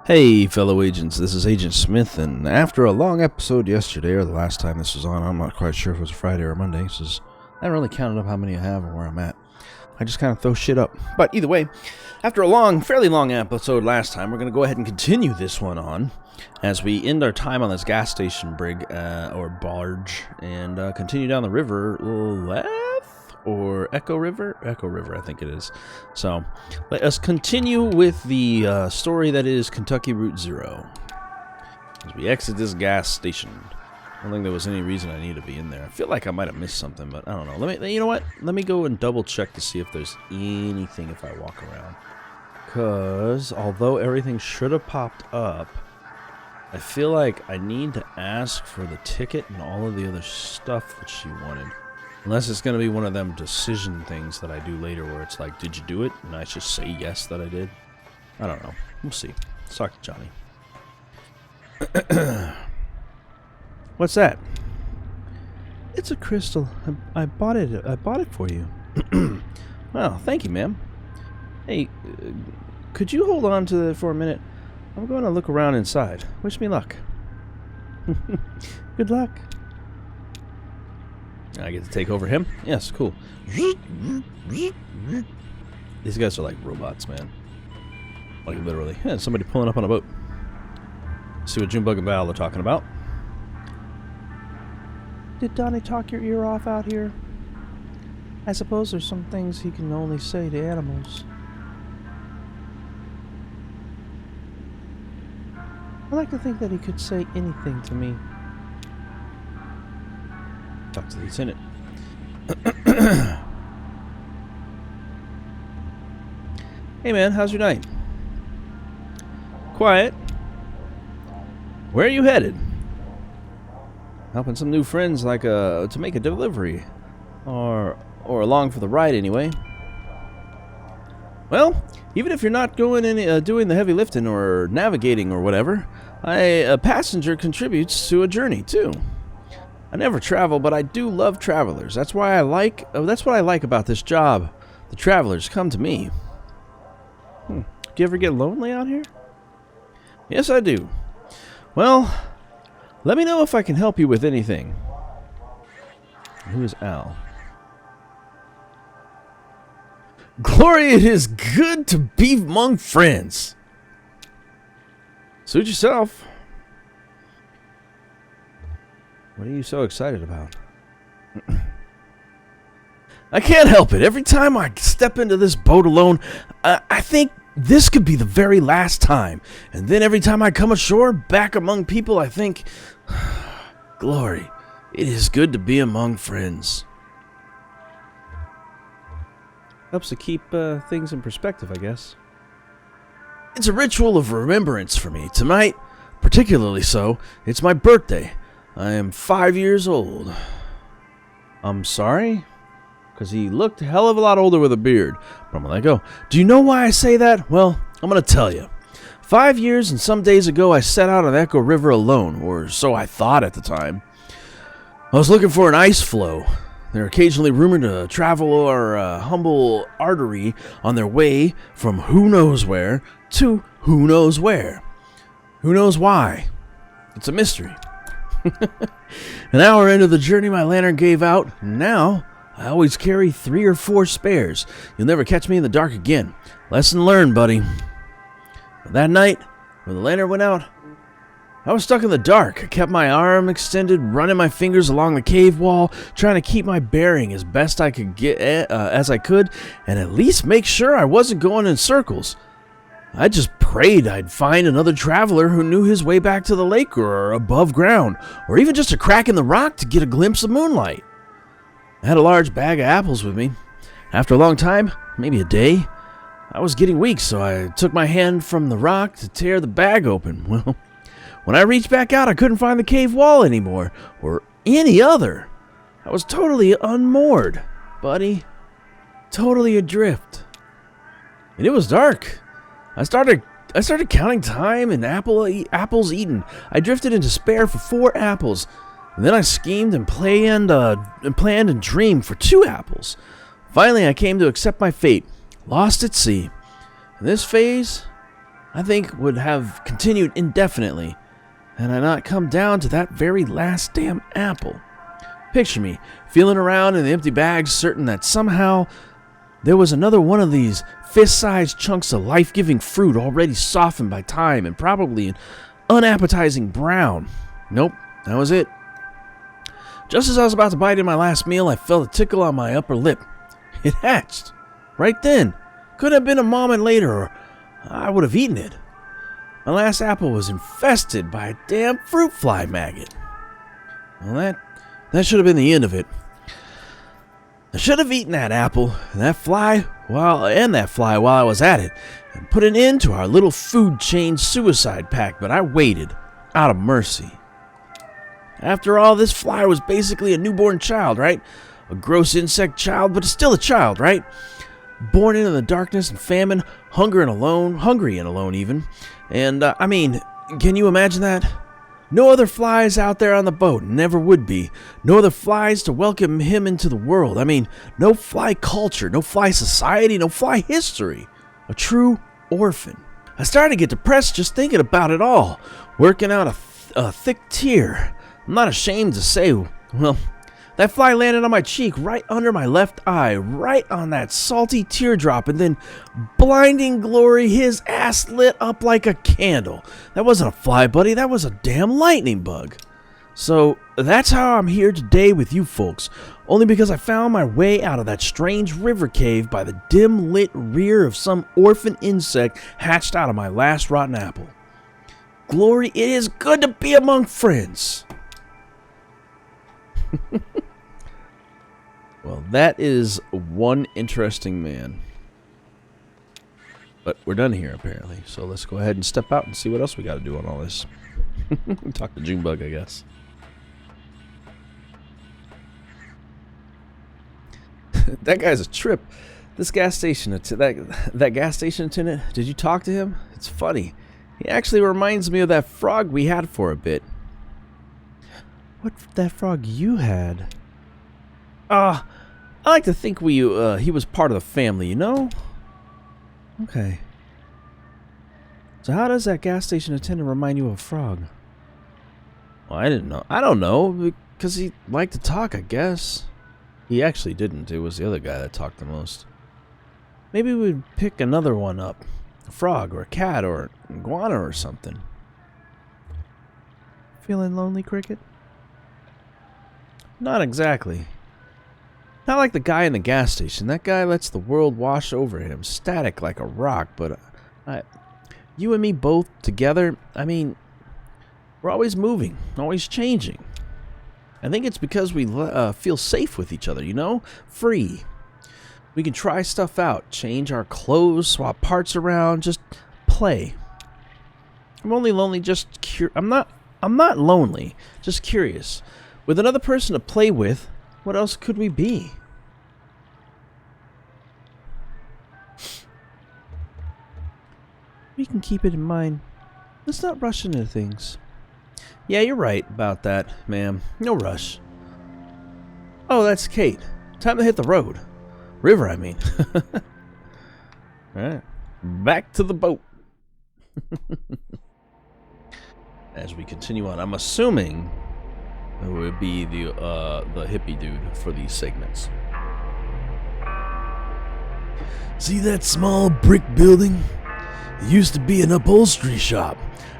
Hey fellow agents, this is Agent Smith, and after a long episode yesterday, or the last time this was on, I'm not quite sure if it was a Friday or a Monday, so I haven't really counted up how many I have or where I'm at. I just kind of throw shit up. But either way, after a fairly long episode last time, we're going to go ahead and continue this one on as we end our time on this gas station brig, or barge, and continue down the river left? Or Echo River, I think it is. So, let us continue with the story that is Kentucky Route Zero. As we exit this gas station. I don't think there was any reason I need to be in there. I feel like I might have missed something, but I don't know. You know what? Let me go and double check to see if there's anything if I walk around. Because, although everything should have popped up, I feel like I need to ask for the ticket and all of the other stuff that she wanted. Unless it's going to be one of them decision things that I do later where it's like, did you do it? And I just say yes that I did. I don't know. We'll see. Let's talk to Johnny. What's that? It's a crystal. I bought it. I bought it for you. Well, thank you, ma'am. Hey, could you hold on to it for a minute? I'm going to look around inside. Wish me luck. Good luck. I get to take over him? Yes, cool. These guys are like robots, man. Like, literally. Yeah, somebody pulling up on a boat. See what Junebug and Val are talking about. Did Donnie talk your ear off out here? I suppose there's some things he can only say to animals. I like to think that he could say anything to me. Talk to the lieutenant. Hey man, how's your night? Quiet. Where are you headed? Helping some new friends like to make a delivery. Or along for the ride anyway. Well, even if you're not going in doing the heavy lifting or navigating or whatever, a passenger contributes to a journey too. I never travel, but I do love travelers. That's what I like about this job. The travelers come to me. Do you ever get lonely out here? Yes, I do. Well, let me know if I can help you with anything. Who is Al? Gloria, it is good to be among friends. Suit yourself. What are you so excited about? I can't help it. Every time I step into this boat alone, I think this could be the very last time. And then every time I come ashore, back among people, I think, Glory, it is good to be among friends. Helps to keep things in perspective, I guess. It's a ritual of remembrance for me. Tonight, particularly so, it's my birthday. I am 5 years old. I'm sorry? Because he looked a hell of a lot older with a beard. But I'm going to let go. Do you know why I say that? Well, I'm going to tell you. 5 years and some days ago, I set out on Echo River alone, or so I thought at the time. I was looking for an ice floe. They're occasionally rumored to travel our humble artery on their way from who knows where to who knows where. Who knows why? It's a mystery. An hour into the journey, my lantern gave out. Now, I always carry 3 or 4 spares. You'll never catch me in the dark again. Lesson learned, buddy. But that night, when the lantern went out, I was stuck in the dark. I kept my arm extended, running my fingers along the cave wall, trying to keep my bearing as best I could as I could, and at least make sure I wasn't going in circles. I just prayed I'd find another traveler who knew his way back to the lake or above ground, or even just a crack in the rock to get a glimpse of moonlight. I had a large bag of apples with me. After a long time, maybe a day, I was getting weak, so I took my hand from the rock to tear the bag open. Well, when I reached back out, I couldn't find the cave wall anymore, or any other. I was totally unmoored, buddy. Totally adrift. And it was dark. I started counting time and apples eaten. I drifted into despair for 4 apples. And then I schemed and planned and dreamed for 2 apples. Finally, I came to accept my fate, lost at sea. In this phase, I think would have continued indefinitely had I not come down to that very last damn apple. Picture me, feeling around in the empty bags, certain that somehow there was another one of these fist-sized chunks of life-giving fruit already softened by time and probably an unappetizing brown. Nope, that was it. Just as I was about to bite in my last meal, I felt a tickle on my upper lip. It hatched. Right then. Could have been a moment later, or I would have eaten it. My last apple was infested by a damn fruit fly maggot. Well, that should have been the end of it. I should have eaten that apple and that fly while I was at it, and put an end to our little food chain suicide pact, but I waited, out of mercy. After all, this fly was basically a newborn child, right? A gross insect child, but it's still a child, right? Born into the darkness and famine, hungry and alone even. And, I mean, can you imagine that? No other flies out there on the boat, never would be. No other flies to welcome him into the world. I mean, no fly culture, no fly society, no fly history. A true orphan. I started to get depressed just thinking about it all, working out a thick tear. I'm not ashamed to say, well, that fly landed on my cheek, right under my left eye, right on that salty teardrop, and then, blinding glory, his ass lit up like a candle. That wasn't a fly, buddy, that was a damn lightning bug. So, that's how I'm here today with you folks, only because I found my way out of that strange river cave by the dim-lit rear of some orphan insect hatched out of my last rotten apple. Glory, it is good to be among friends. Well, that is one interesting man. But we're done here, apparently. So let's go ahead and step out and see what else we got to do on all this. Talk to Junebug, I guess. That guy's a trip. This gas station, that gas station attendant, did you talk to him? It's funny. He actually reminds me of that frog we had for a bit. What, that frog you had? I like to think he was part of the family, you know? Okay. So how does that gas station attendant remind you of a frog? Well, I didn't know. I don't know, because he liked to talk, I guess. He actually didn't. It was the other guy that talked the most. Maybe we'd pick another one up. A frog, or a cat, or an iguana, or something. Feeling lonely, Cricket? Not exactly. Not like the guy in the gas station. That guy lets the world wash over him, static like a rock, but you and me both together, I mean, we're always moving, always changing. I think it's because we feel safe with each other, you know? Free. We can try stuff out, change our clothes, swap parts around, just play. I'm only lonely just I'm not lonely, just curious. With another person to play with, what else could we be? We can keep it in mind. Let's not rush into things. Yeah, you're right about that, ma'am. No rush. Oh, that's Kate. Time to hit the road. River, I mean. Alright. Back to the boat. As we continue on, I'm assuming it would be the hippie dude for these segments. See that small brick building? It used to be an upholstery shop.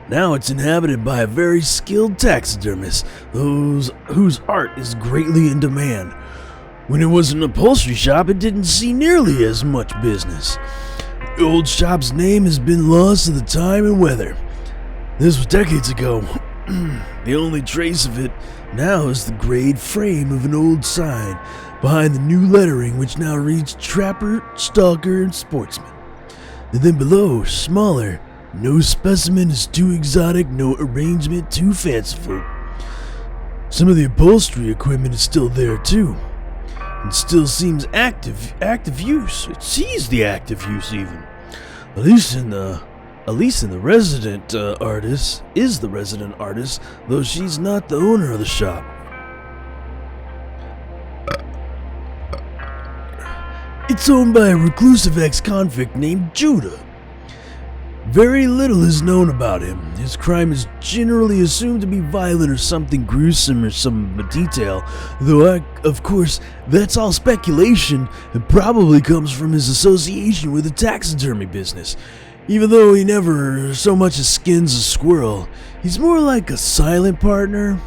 Now it's inhabited by a very skilled taxidermist, whose art is greatly in demand. When it was an upholstery shop, it didn't see nearly as much business. The old shop's name has been lost to the time and weather. This was decades ago. The only trace of it now is the grayed frame of an old sign behind the new lettering, which now reads Trapper, Stalker, and Sportsman. And then below, smaller, no specimen is too exotic, no arrangement too fanciful. Some of the upholstery equipment is still there too, and still seems active use. It sees the active use even. At least in the resident artist is the resident artist, though she's not the owner of the shop. It's owned by a reclusive ex-convict named Judah. Very little is known about him. His crime is generally assumed to be violent or something gruesome or some detail, though of course, that's all speculation and probably comes from his association with the taxidermy business. Even though he never so much as skins a squirrel, he's more like a silent partner.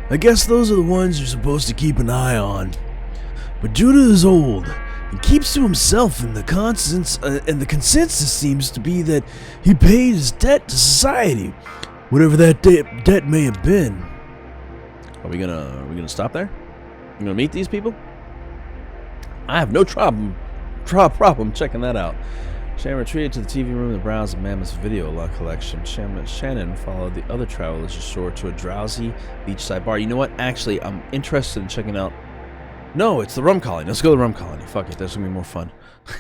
I guess those are the ones you're supposed to keep an eye on. But Judah is old and keeps to himself, and the consensus seems to be that he paid his debt to society, whatever that debt may have been. Are we gonna stop there? You gonna meet these people? I have no problem checking that out. Shannon retreated to the TV room and browsed Mammoth's video collection. Shannon followed the other travelers ashore to a drowsy beachside bar. You know what? Actually, I'm interested in checking out... No, it's the rum colony. Let's go to the rum colony. Fuck it, that's gonna be more fun.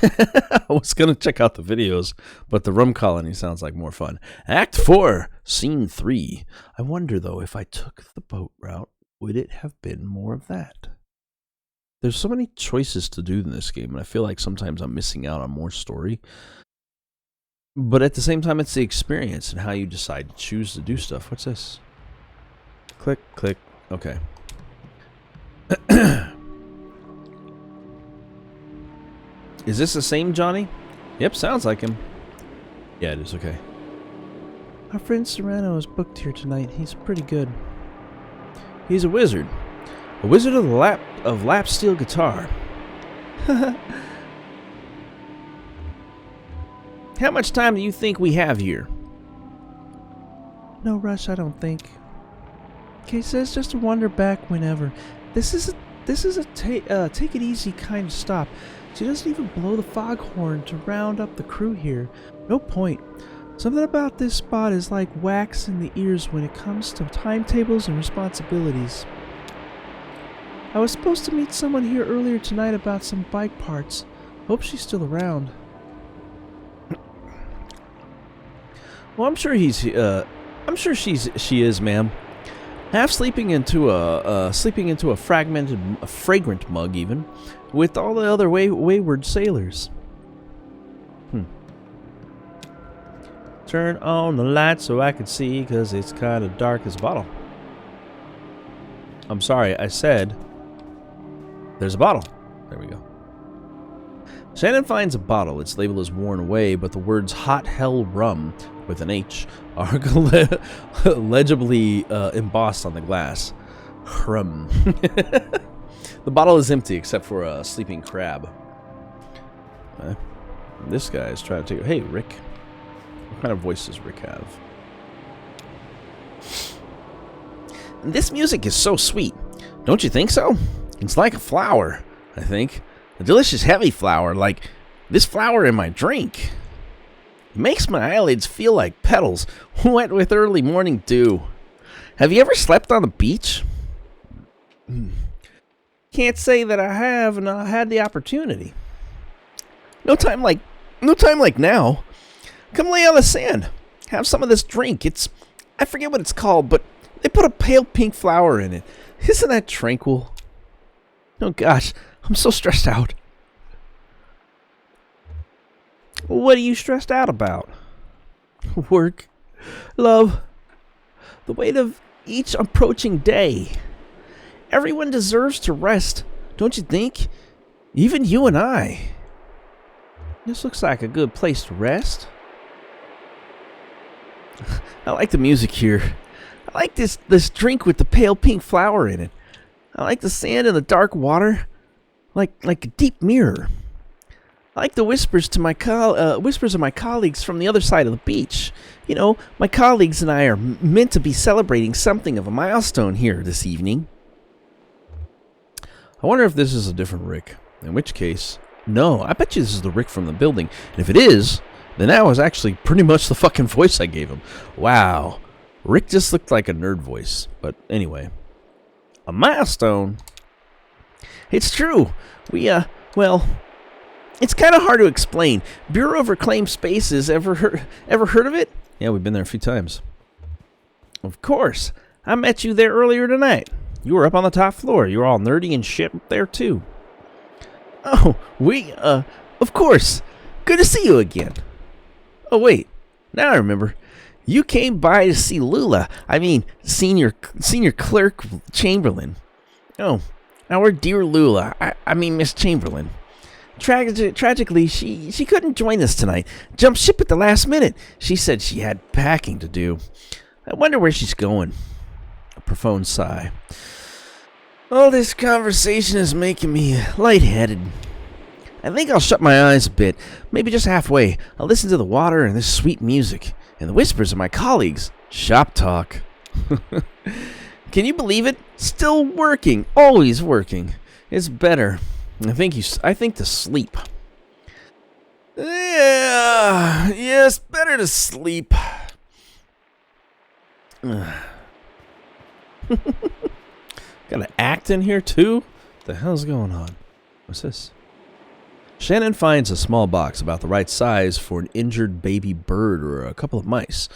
I was gonna check out the videos, but the rum colony sounds like more fun. Act 4, Scene 3. I wonder, though, if I took the boat route, would it have been more of that? There's so many choices to do in this game, and I feel like sometimes I'm missing out on more story. But at the same time, it's the experience and how you decide to choose to do stuff. What's this? Click, click. Okay. Is this the same Johnny? Yep, sounds like him. Yeah, it is. Okay. Our friend Serrano is booked here tonight. He's pretty good. He's a wizard. A wizard of the lap steel guitar. How much time do you think we have here? No rush, I don't think. Kay says just to wander back whenever. This is a take it easy kind of stop. She doesn't even blow the foghorn to round up the crew here. No point. Something about this spot is like wax in the ears when it comes to timetables and responsibilities. I was supposed to meet someone here earlier tonight about some bike parts. Hope she's still around. Well, I'm sure she is, ma'am. Half sleeping into a fragrant mug, even, with all the other wayward sailors. Turn on the light so I can see, 'cause it's kind of dark as a bottle. I'm sorry, I said there's a bottle. There we go. Shannon finds a bottle. Its label is worn away, but the words Hot Hell Rum, with an H, are legibly embossed on the glass. Rum. The bottle is empty except for a sleeping crab. This guy is trying to take... Hey, Rick. What kind of voice does Rick have? This music is so sweet. Don't you think so? It's like a flower, I think. A delicious heavy flower, like this flower in my drink. It makes my eyelids feel like petals, wet with early morning dew. Have you ever slept on the beach? Can't say that I have, and I had the opportunity. No time like now. Come lay on the sand. Have some of this drink. I forget what it's called, but they put a pale pink flower in it. Isn't that tranquil? Oh gosh, I'm so stressed out. What are you stressed out about? Work, love, the weight of each approaching day. Everyone deserves to rest, don't you think? Even you and I. This looks like a good place to rest. I like the music here. I like this drink with the pale pink flower in it. I like the sand and the dark water, like a deep mirror. I like the whispers of my colleagues from the other side of the beach. You know, my colleagues and I are meant to be celebrating something of a milestone here this evening. I wonder if this is a different Rick. In which case, no, I bet you this is the Rick from the building. And if it is, then that was actually pretty much the fucking voice I gave him. Wow. Rick just looked like a nerd voice. But anyway. A milestone? It's true. Well, it's kind of hard to explain. Bureau of Reclaimed Spaces, ever heard of it? Yeah, we've been there a few times. Of course. I met you there earlier tonight. You were up on the top floor. You were all nerdy and shit up there, too. Oh, of course. Good to see you again. Oh, wait. Now I remember. You came by to see Lula. I mean, senior clerk Chamberlain. Oh, our dear Lula. I mean, Miss Chamberlain. Tragically, she couldn't join us tonight. Jumped ship at the last minute. She said she had packing to do. I wonder where she's going. A profound sigh. All this conversation is making me lightheaded. I think I'll shut my eyes a bit, maybe just halfway. I'll listen to the water and this sweet music, and the whispers of my colleagues. Shop talk. Can you believe it? Still working, always working. It's better. I think to sleep. Yeah, it's better to sleep. Got an act in here too? What the hell's going on? What's this? Shannon finds a small box about the right size for an injured baby bird or a couple of mice.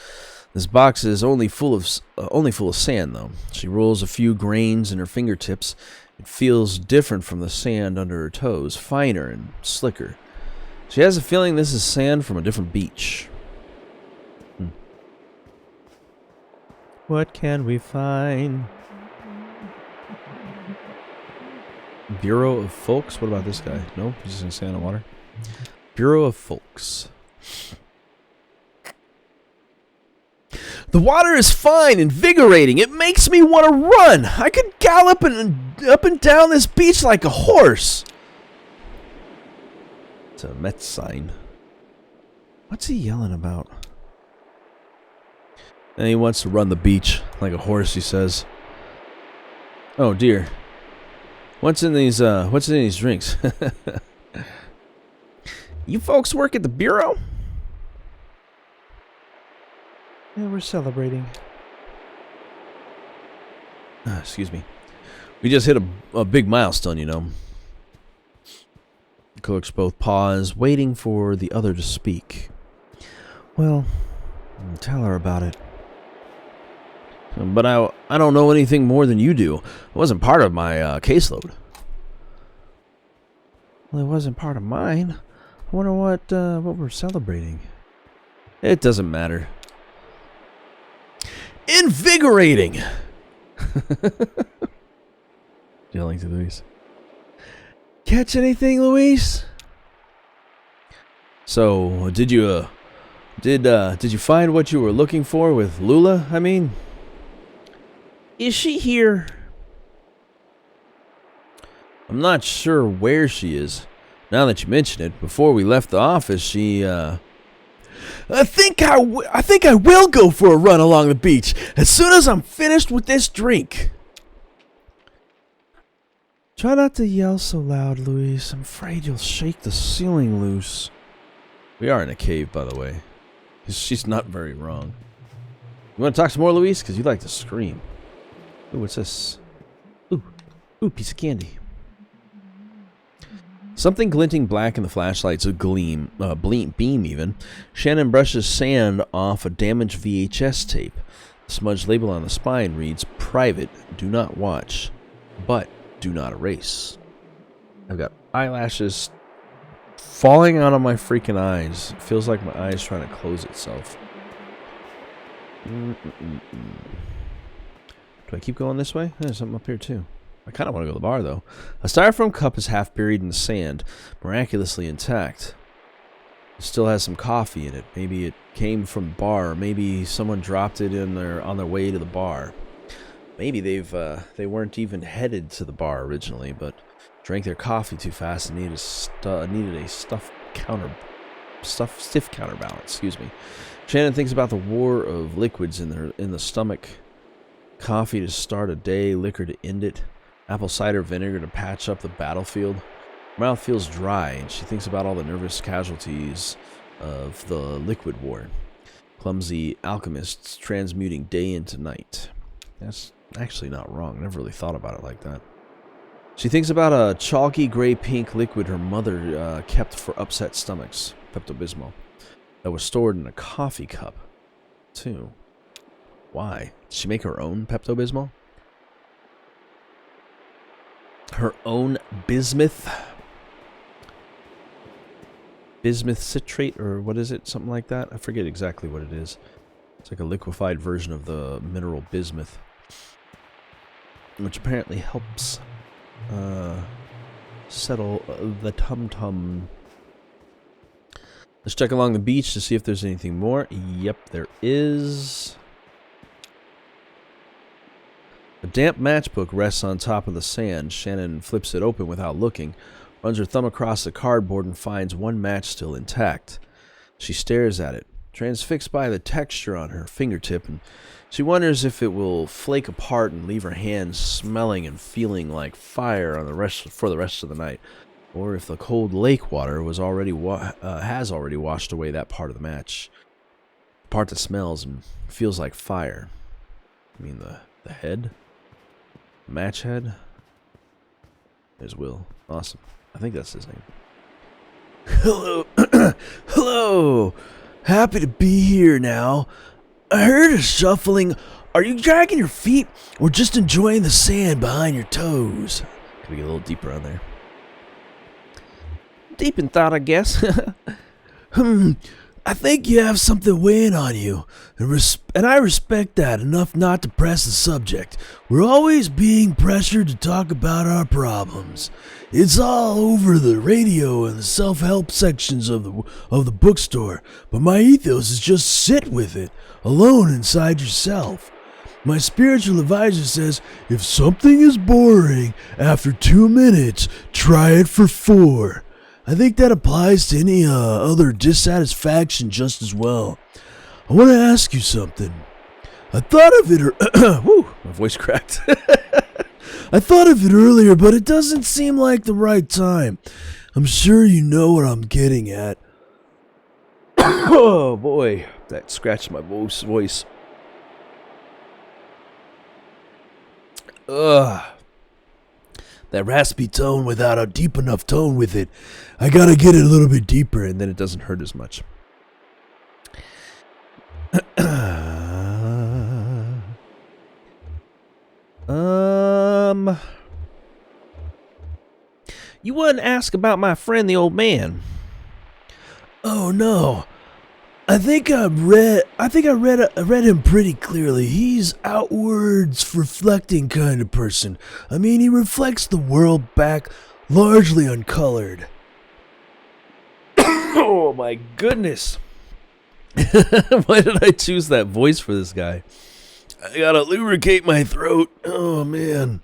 This box is only full of sand, though. She rolls a few grains in her fingertips. It feels different from the sand under her toes, finer and slicker. She has a feeling this is sand from a different beach. What can we find? Bureau of Folks? What about this guy? No, he's just gonna stay on the water. Bureau of Folks. The water is fine, invigorating. It makes me want to run. I could gallop up and down this beach like a horse. It's a Mets sign. What's he yelling about? And he wants to run the beach like a horse, he says. Oh dear. What's in these drinks? You folks work at the bureau? Yeah, we're celebrating. Excuse me. We just hit a big milestone, you know. The clerks both pause, waiting for the other to speak. Well, tell her about it. But I don't know anything more than you do. It wasn't part of my caseload. Well, it wasn't part of mine. I wonder what we're celebrating. It doesn't matter. Invigorating! Yelling to Luis. Catch anything, Luis? So, did you find what you were looking for with Lula, I mean? Is she here? I'm not sure where she is. Now that you mention it, before we left the office, she, I think I will go for a run along the beach as soon as I'm finished with this drink. Try not to yell so loud, Luis. I'm afraid you'll shake the ceiling loose. We are in a cave, by the way. She's not very wrong. You want to talk some more, Luis? Because you like to scream. Ooh, what's this? Ooh, piece of candy. Something glinting black in the flashlight's a beam even. Shannon brushes sand off a damaged VHS tape. The smudged label on the spine reads, "Private, do not watch, but do not erase." I've got eyelashes falling out of my freaking eyes. It feels like my eye's trying to close itself. Do I keep going this way? There's something up here too. I kind of want to go to the bar though. A styrofoam cup is half buried in the sand, miraculously intact. It still has some coffee in it. Maybe it came from the bar. Or maybe someone dropped it in on their way to the bar. Maybe they weren't even headed to the bar originally, but drank their coffee too fast and needed a stiff counterbalance. Excuse me. Shannon thinks about the war of liquids in the stomach. Coffee to start a day, liquor to end it, apple cider vinegar to patch up the battlefield. Her mouth feels dry, and she thinks about all the nervous casualties of the liquid war. Clumsy alchemists transmuting day into night. That's actually not wrong. I never really thought about it like that. She thinks about a chalky gray-pink liquid her mother kept for upset stomachs, Pepto-Bismol, that was stored in a coffee cup, too. Why? Did she make her own Pepto-Bismol? Her own bismuth? bismuth citrate, or what is it? Something like that. I forget exactly what it is. It's like a liquefied version of the mineral bismuth, which apparently helps settle the tum-tum. Let's check along the beach to see if there's anything more. Yep, there is. A damp matchbook rests on top of the sand. Shannon flips it open without looking, runs her thumb across the cardboard and finds one match still intact. She stares at it, transfixed by the texture on her fingertip, and she wonders if it will flake apart and leave her hand smelling and feeling like fire for the rest of the night, or if the cold lake water has already washed away that part of the match, the part that smells and feels like fire. I mean the head, match head. There's Will. Awesome. I think that's his name. Hello, hello. Happy to be here now. I heard a shuffling. Are you dragging your feet or just enjoying the sand behind your toes? Can we get a little deeper on there? Deep in thought, I guess. I think you have something weighing on you, and I respect that enough not to press the subject. We're always being pressured to talk about our problems. It's all over the radio and the self-help sections of the bookstore, but my ethos is just sit with it, alone inside yourself. My spiritual advisor says, if something is boring after 2 minutes, try it for 4. I think that applies to any other dissatisfaction just as well. I want to ask you something. I thought of it. Woo, my voice cracked. I thought of it earlier, but it doesn't seem like the right time. I'm sure you know what I'm getting at. Oh boy, that scratched my voice. Ugh. That raspy tone without a deep enough tone with it. I gotta get it a little bit deeper, and then it doesn't hurt as much. You wouldn't ask about my friend, the old man. Oh no. I think I read him pretty clearly. He's outwards reflecting kind of person. I mean, he reflects the world back largely uncolored. Oh my goodness. Why did I choose that voice for this guy? I gotta lubricate my throat. Oh man.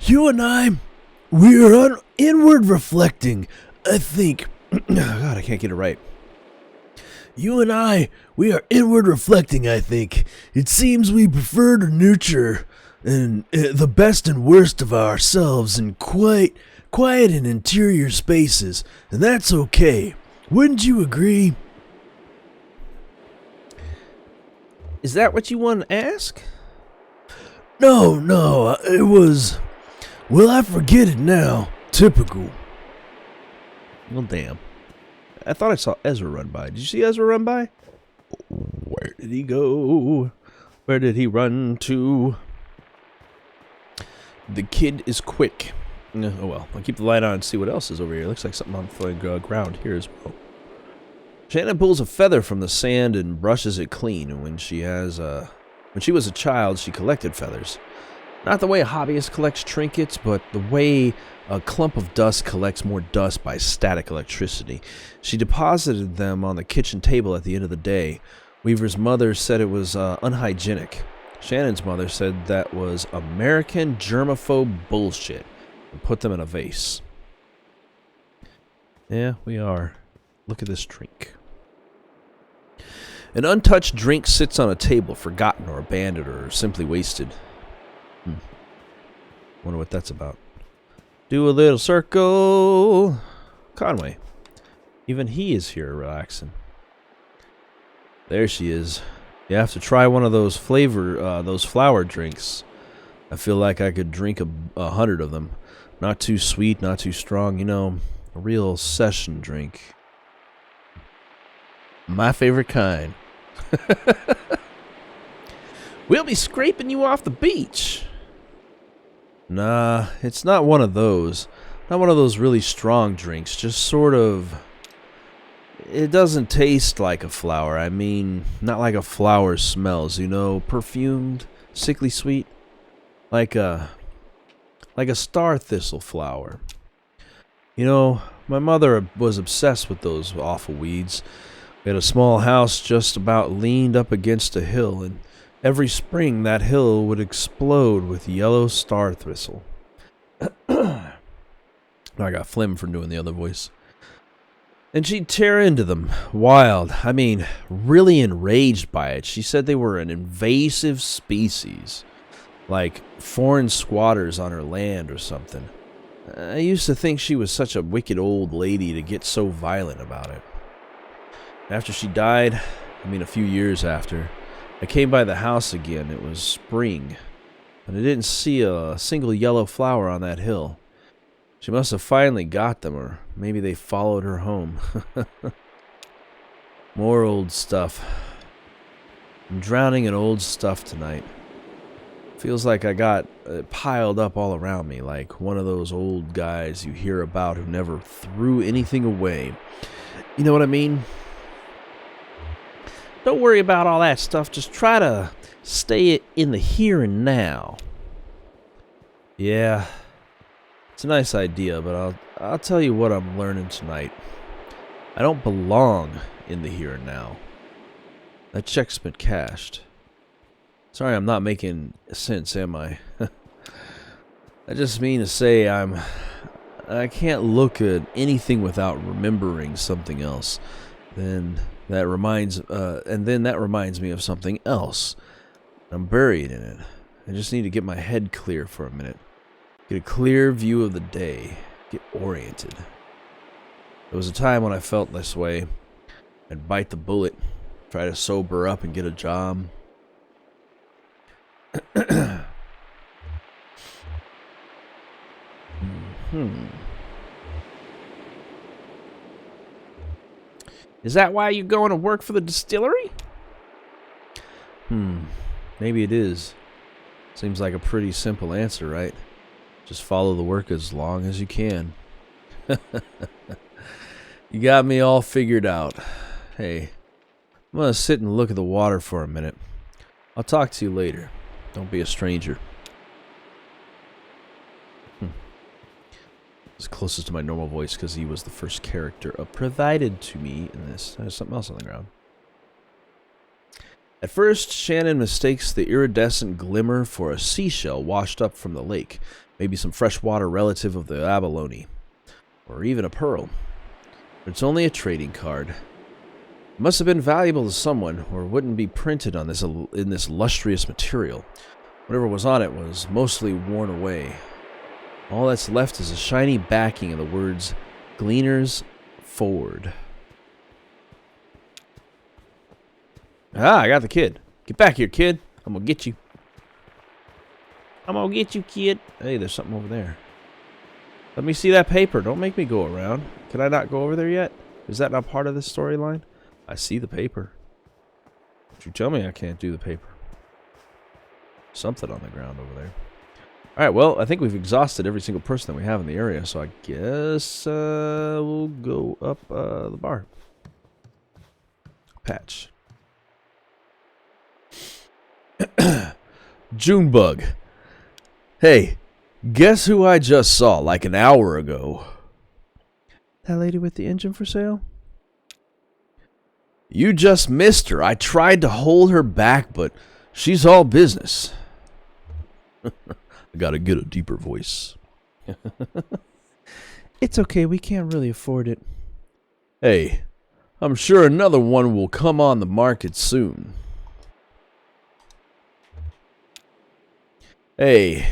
You and I, we are inward reflecting, I think. God, I can't get it right. You and I, we are inward reflecting, I think. It seems we prefer to nurture the best and worst of ourselves in quiet and interior spaces, and that's okay. Wouldn't you agree? Is that what you want to ask? No, it was... Well, I forget it now. Typical. Well, damn. I thought I saw Ezra run by. Did you see Ezra run by? Where did he go? Where did he run to? The kid is quick. Oh well, I'll keep the light on and see what else is over here. Looks like something on the ground here as well. Shannon pulls a feather from the sand and brushes it clean. When she was a child, she collected feathers. Not the way a hobbyist collects trinkets, but the way a clump of dust collects more dust by static electricity. She deposited them on the kitchen table at the end of the day. Weaver's mother said it was unhygienic. Shannon's mother said that was American germaphobe bullshit and put them in a vase. Yeah, we are. Look at this drink. An untouched drink sits on a table, forgotten or abandoned or simply wasted. Wonder what that's about. Do a little circle. Conway. Even he is here relaxing. There she is. You have to try one of those flower drinks. I feel like I could drink 100 of them. Not too sweet, not too strong. You know, a real session drink. My favorite kind. We'll be scraping you off the beach. Nah, it's not one of those. Not one of those really strong drinks. Just sort of... It doesn't taste like a flower. I mean, not like a flower smells, you know, perfumed, sickly sweet. Like a star thistle flower. You know, my mother was obsessed with those awful weeds. We had a small house just about leaned up against a hill, and every spring that hill would explode with yellow star thistle. I got phlegm from doing the other voice. And she'd tear into them, wild. I mean, really enraged by it. She said they were an invasive species, like foreign squatters on her land or something. I used to think she was such a wicked old lady to get so violent about it. After she died, I mean a few years after, I came by the house again. It was spring, and I didn't see a single yellow flower on that hill. She must have finally got them, or maybe they followed her home. More old stuff. I'm drowning in old stuff tonight. Feels like I got piled up all around me, like one of those old guys you hear about who never threw anything away. You know what I mean? Don't worry about all that stuff. Just try to stay in the here and now. Yeah. It's a nice idea, but I'll tell you what I'm learning tonight. I don't belong in the here and now. That check's been cashed. Sorry, I'm not making sense, am I? I just mean to say I can't look at anything without remembering something else. Then that reminds me of something else. I'm buried in it. I just need to get my head clear for a minute. Get a clear view of the day. Get oriented. There was a time when I felt this way. I'd bite the bullet, try to sober up and get a job. Is that why you're going to work for the distillery? Maybe it is. Seems like a pretty simple answer, right? Just follow the work as long as you can. You got me all figured out. Hey, I'm gonna sit and look at the water for a minute. I'll talk to you later. Don't be a stranger. It's closest to my normal voice because he was the first character provided to me in this. There's something else on the ground. At first, Shannon mistakes the iridescent glimmer for a seashell washed up from the lake. Maybe some fresh water relative of the abalone. Or even a pearl. But it's only a trading card. It must have been valuable to someone, or it wouldn't be printed on this in this lustrous material. Whatever was on it was mostly worn away. All that's left is a shiny backing of the words Gleaners Forward. Ah, I got the kid. Get back here, kid. I'm gonna get you. I'm gonna get you, kid. Hey, there's something over there. Let me see that paper. Don't make me go around. Can I not go over there yet? Is that not part of this storyline? I see the paper. Don't you tell me I can't do the paper. Something on the ground over there. Alright, well, I think we've exhausted every single person that we have in the area, so I guess we'll go up the bar. Patch. Junebug. Hey, guess who I just saw like an hour ago? That lady with the engine for sale? You just missed her. I tried to hold her back, but she's all business. I gotta get a deeper voice. It's okay, we can't really afford it. Hey, I'm sure another one will come on the market soon. Hey,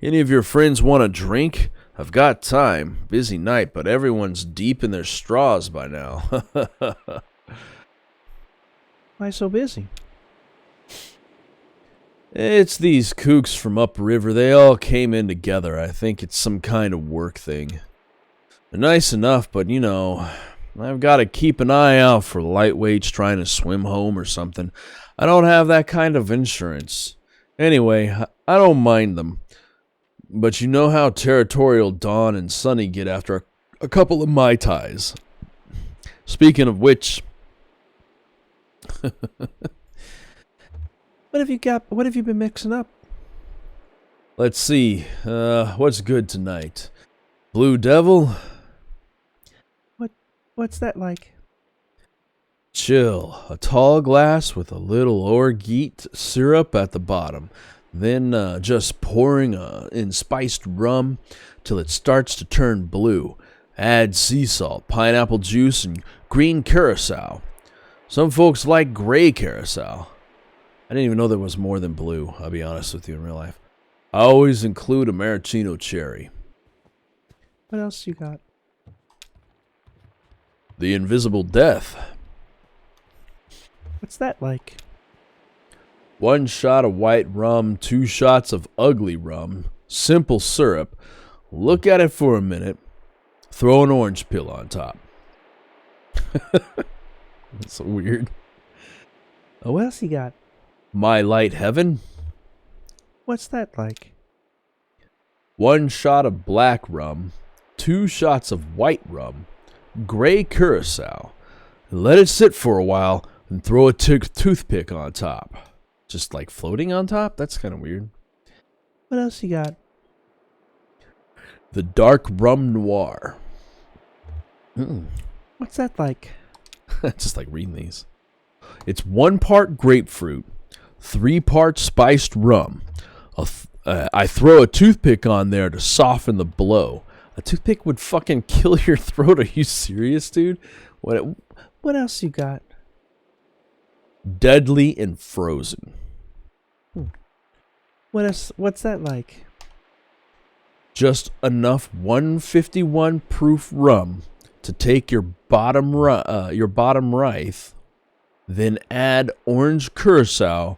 any of your friends want a drink? I've got time. Busy night, but everyone's deep in their straws by now. Why so busy? It's these kooks from upriver. They all came in together. I think it's some kind of work thing. They're nice enough, but you know, I've got to keep an eye out for lightweights trying to swim home or something. I don't have that kind of insurance. Anyway, I don't mind them. But you know how territorial Dawn and Sunny get after a couple of Mai Tais. Speaking of which, What have you been mixing up? let's see. What's good tonight? Blue Devil? What's that like? Chill. A tall glass with a little orgeat syrup at the bottom. Then just pouring in spiced rum till it starts to turn blue. Add sea salt, pineapple juice, and green curacao. Some folks like gray curacao. I didn't even know there was more than blue, I'll be honest with you, in real life. I always include a maraschino cherry. What else you got? The Invisible Death. What's that like? 1 shot of white rum, 2 shots of ugly rum, simple syrup. Look at it for a minute. Throw an orange peel on top. That's so weird. Oh, what else you got? My Light Heaven. What's that like? 1 shot of black rum, 2 shots of white rum, gray curacao. Let it sit for a while and throw a toothpick on top. Just like floating on top? That's kind of weird. What else you got? The Dark Rum Noir. What's that like? Just like reading these. It's 1 part grapefruit, 3 parts spiced rum. I throw a toothpick on there to soften the blow. A toothpick would fucking kill your throat. Are you serious, dude? What else you got? Deadly and frozen. What else? What's that like? Just enough 151 proof rum to take your bottom rife, then add orange curacao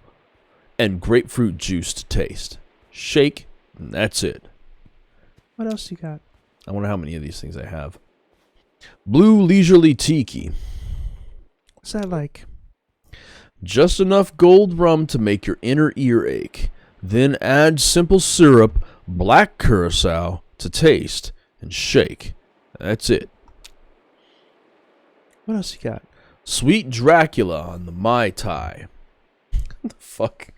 and grapefruit juice to taste. Shake, and that's it. What else you got? I wonder how many of these things I have. Blue Leisurely Tiki. What's that like? Just enough gold rum to make your inner ear ache. Then add simple syrup, black curacao to taste, and shake. That's it. What else you got? Sweet Dracula on the Mai Tai. What the fuck?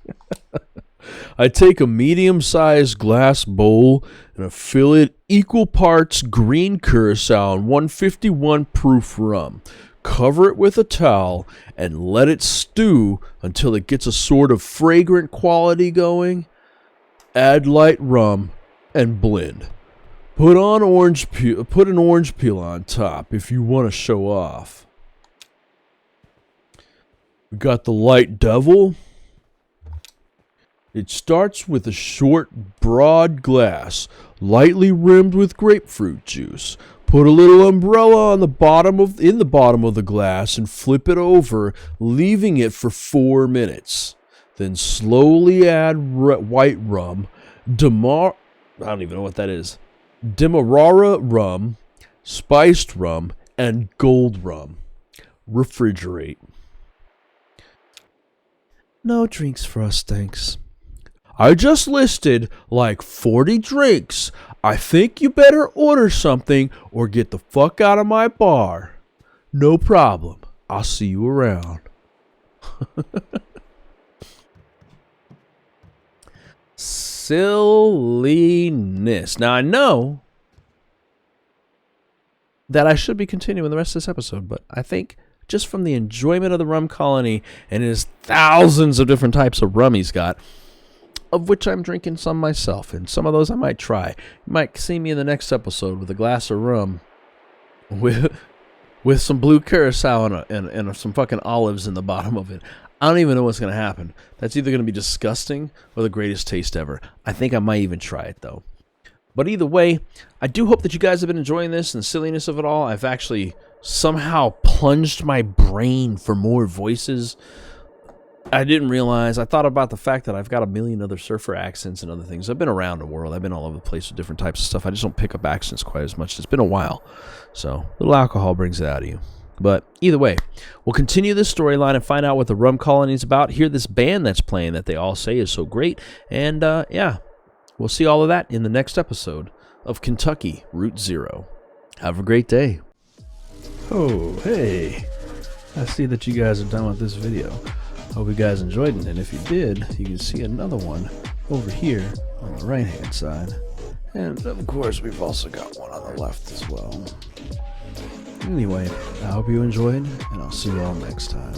I take a medium-sized glass bowl and I fill it equal parts green curacao and 151 proof rum. Cover it with a towel and let it stew until it gets a sort of fragrant quality going. Add light rum and blend. Put an orange peel on top if you want to show off. We got the Light Devil. It starts with a short, broad glass, lightly rimmed with grapefruit juice. Put a little umbrella in the bottom of the glass and flip it over, leaving it for 4 minutes. Then slowly add white rum, I don't even know what that is. Demerara rum, spiced rum, and gold rum. Refrigerate. No drinks for us, thanks. I just listed like 40 drinks. I think you better order something or get the fuck out of my bar. No problem. I'll see you around. Silliness. Now I know that I should be continuing the rest of this episode, but I think just from the enjoyment of the rum colony and his thousands of different types of rum he's got, of which I'm drinking some myself, and some of those I might try. You might see me in the next episode with a glass of rum with some blue curacao and some fucking olives in the bottom of it. I don't even know what's going to happen. That's either going to be disgusting or the greatest taste ever. I think I might even try it, though. But either way, I do hope that you guys have been enjoying this and the silliness of it all. I've actually somehow plunged my brain for more voices. I didn't realize. I thought about the fact that I've got a million other surfer accents and other things. I've been around the world. I've been all over the place with different types of stuff. I just don't pick up accents quite as much. It's been a while. So a little alcohol brings it out of you. But either way, we'll continue this storyline and find out what the rum colony is about. Hear this band that's playing that they all say is so great. And yeah, We'll see all of that in the next episode of Kentucky Route Zero. Have a great day. Oh, hey. I see that you guys are done with this video. Hope you guys enjoyed it, and if you did, you can see another one over here on the right hand side. And of course, we've also got one on the left as well. Anyway, I hope you enjoyed, and I'll see you all next time.